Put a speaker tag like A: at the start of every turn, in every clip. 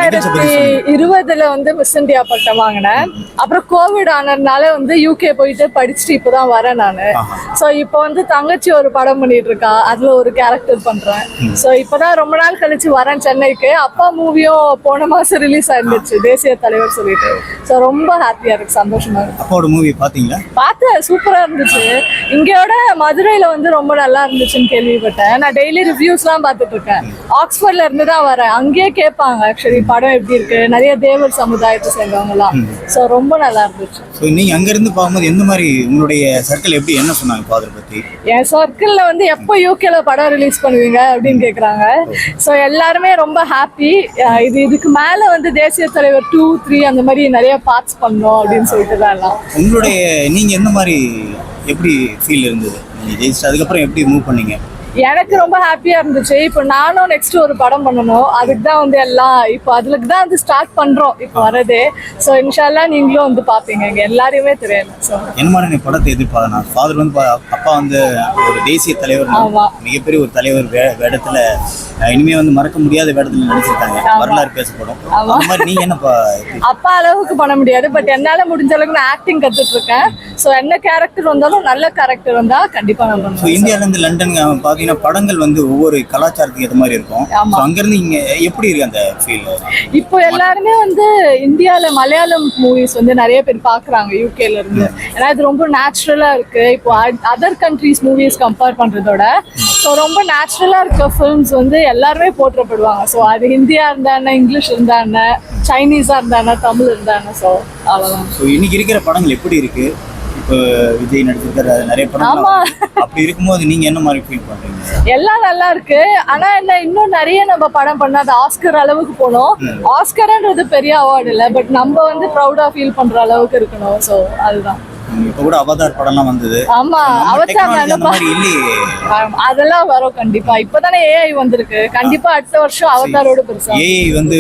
A: 2020 வந்து miss India பட்டம் வாங்கினேன். அப்புறம் கோவிட் ஆனதுனால வந்து யூகே போயிட்டு படிச்சுட்டு இப்போதான் வரேன் நானு. ஸோ இப்போ வந்து தங்கச்சி ஒரு படம் பண்ணிட்டு இருக்கா, அதுல ஒரு கேரக்டர் பண்றேன். ஸோ இப்போதான் ரொம்ப நாள் கழிச்சு வரேன் சென்னைக்கு. அப்பா மூவியும் போன மாசம் ரிலீஸ் ஆயிருந்துச்சு, தேசிய தலைவர் சொல்லிட்டு. ஸோ ரொம்ப ஹாப்பியா இருக்கு, சந்தோஷமா இருக்கு.
B: அப்பாவோட மூவி பாத்தீங்களா?
A: பார்த்தேன், சூப்பரா இருந்துச்சு. இங்கயோட மதுரையில வந்து ரொம்ப நல்லா இருந்துச்சுன்னு கேள்விப்பட்டேன். நான் டெய்லி ரிவ்யூஸ்லாம் பார்த்துட்டு இருக்கேன். ஆக்ஸ்போர்ட்ல இருந்து தான் வரேன். அங்கேயே கேட்பாங்க ஆக்சுவலி படம் எப்படி இருக்கு, நிறைய தேவர் சமுதாயத்தை சேர்ந்தவங்கலாம். ஸோ ரொம்ப நல்லா இருந்துச்சு.
B: ஸோ நீங்க அங்க இருந்து பார்க்கும்போது எந்த மாதிரி உங்களுடைய சர்க்கிள் எப்படி என்ன சொன்னாங்க ஃபாதர் பத்தி?
A: என் சர்க்கிள்ல வந்து எப்போ யூகேல படம் ரிலீஸ் பண்ணுவீங்க அப்படின்னு கேட்குறாங்க. ஸோ எல்லாருமே ரொம்ப ஹாப்பி. இதுக்கு மேல வந்து தேசிய தலைவர் 2, 3 அந்த மாதிரி நிறைய பார்ட்ஸ் பண்ணோம் அப்படின்னு சொல்லிட்டு தான் எல்லாம்.
B: உங்களுடைய நீங்க எந்த மாதிரி எப்படி ஃபீல் இருந்தது நீங்க ஜெயிச்சு அதுக்கப்புறம் எப்படி மூவ் பண்ணீங்க?
A: எனக்கு ரொம்ப ஹாப்பியா இருந்துச்சு. இப்போ நானும் நெக்ஸ்ட் ஒரு படம் பண்ணணும், அதுக்கு தான் வந்து எல்லாம் இப்போ அதுக்கு தான் வந்து ஸ்டார்ட் பண்றோம் இப்போ வரதே. ஸோ இன்ஷால்லா நீங்களும் வந்து பாப்பீங்க, இங்க எல்லாரையுமே தெரியல. ஸோ
B: என்ன மாதிரி படத்தை எதிர்பார்க்கணும்? ஃபாதர் வந்து அப்பா வந்து ஒரு தேசிய தலைவர், மிகப்பெரிய ஒரு தலைவர் வேடத்துல இனிமே வந்து மறக்க முடியாத வேடத்துல நடிச்சிருக்காங்க, வரலாறு பேசப்படும். அந்த மாதிரி நீங்க என்ன
A: அப்பா அளவுக்கு பண்ண முடியாது, பட் என்னால முடிஞ்ச அளவுக்கு நான் ஆக்டிங் கத்துட்டு இருக்கேன். ஸோ என்ன கேரக்டர் வந்தாலும் நல்ல கேரக்டர் வந்தா கண்டிப்பா நான் பண்ணுவேன்.
B: இந்தியால இருந்து லண்டன் பாத்தீங்கன்னா படங்கள் வந்து ஒவ்வொரு கலாச்சாரத்துக்கு ஏற்ற மாதிரி இருக்கும். அங்க இருந்து இங்க எப்படி இருக்கு அந்த ஃபீல்?
A: இப்போ எல்லாருமே வந்து இந்தியால மலையாளம் மூவிஸ் வந்து நிறைய பேர் பாக்குறாங்க யூகேல இருந்து. ஏன்னா இது ரொம்ப நேச்சுரலா இருக்கு. இப்போ அதர் கண்ட்ரீஸ் மூவிஸ் கம்பேர் பண்றதோட ஸோ ரொம்ப நேச்சுரலா இருக்க ஃபிலிம்ஸ் வந்து எல்லாருமே போற்றப்படுவாங்க. ஸோ அது ஹிந்தியா இருந்தா என்ன, இங்கிலீஷ் இருந்தா என்ன, சைனீஸா இருந்தா என்ன, தமிழ் இருந்தா என்ன. ஸோ அவ்வளவுதான்.
B: ஸோ இன்னைக்கு இருக்கிற படங்கள் எப்படி இருக்கு? இப்போ விஜய் நடிச்சிருக்கிற நிறைய படம், அப்படி இருக்கும்போது நீங்க என்ன மாதிரி ஃபீல் பண்றீங்க?
A: எல்லாம் நல்லா இருக்கு. ஆனா என்ன, இன்னும் நிறைய நம்ம படம் பண்ணா அது ஆஸ்கர் அளவுக்கு போகணும். ஆஸ்கர்ன்றது பெரிய அவார்டு இல்லை, பட் நம்ம வந்து ப்ரௌடா ஃபீல் பண்ற அளவுக்கு இருக்கணும். ஸோ அதுதான்.
B: இப்ப கூட அவதார் படம்லாம் வந்தது.
A: ஆமா, அதெல்லாம் வரும் கண்டிப்பா. இப்பதானே ஏஐ வந்திருக்கு, கண்டிப்பா அடுத்த வருஷம் அவதாரோட பெருசா
B: ஏஐ வந்து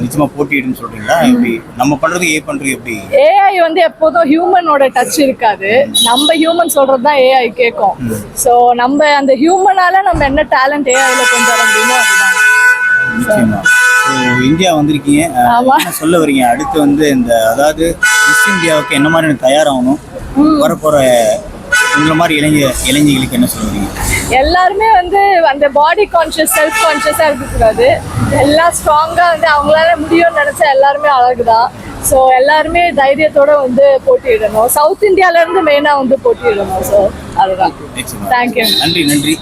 B: நிச்சயமா போட்டிடுன்னு சொல்றீங்களா? எப்படி நம்ம பண்றது ஏஐ பண்றது எப்படி?
A: ஏஐ வந்து எப்போதும் ஹியூமனோட டச் இருக்காது. நம்ம ஹியூமன் சொல்றதுதான் ஏஐ கேட்கும். சோ நம்ம அந்த ஹியூமனால நம்ம என்ன டேலண்ட் ஏஐல கொண்டு வர முடியுமோ அதுதான்.
B: நிச்சயமா. இந்தியா வந்திருக்கீங்க, என்ன சொல்ல வரீங்க அடுத்து வந்து இந்த அதாவது மிஸ் இந்தியாவுக்கு என்ன மாதிரி தயாராகணும், வரப்போற உங்களை மாதிரி இளைஞர்களுக்கு என்ன சொல்லுவீங்க?
A: எல்லாருமே வந்து அந்த பாடி கான்ஷியஸ், செல்ஃப் கான்ஷியஸா இருக்கக்கூடாது. எல்லாம் ஸ்ட்ராங்கா வந்து அவங்களால முடியும்னு நினைச்சா எல்லாருமே அழகுதான். ஸோ எல்லாருமே தைரியத்தோட வந்து போட்டியிடணும். சவுத் இந்தியால இருந்து மெயினா வந்து போட்டியிடணும். ஸோ அதுதான். தேங்க்யூ.
B: நன்றி.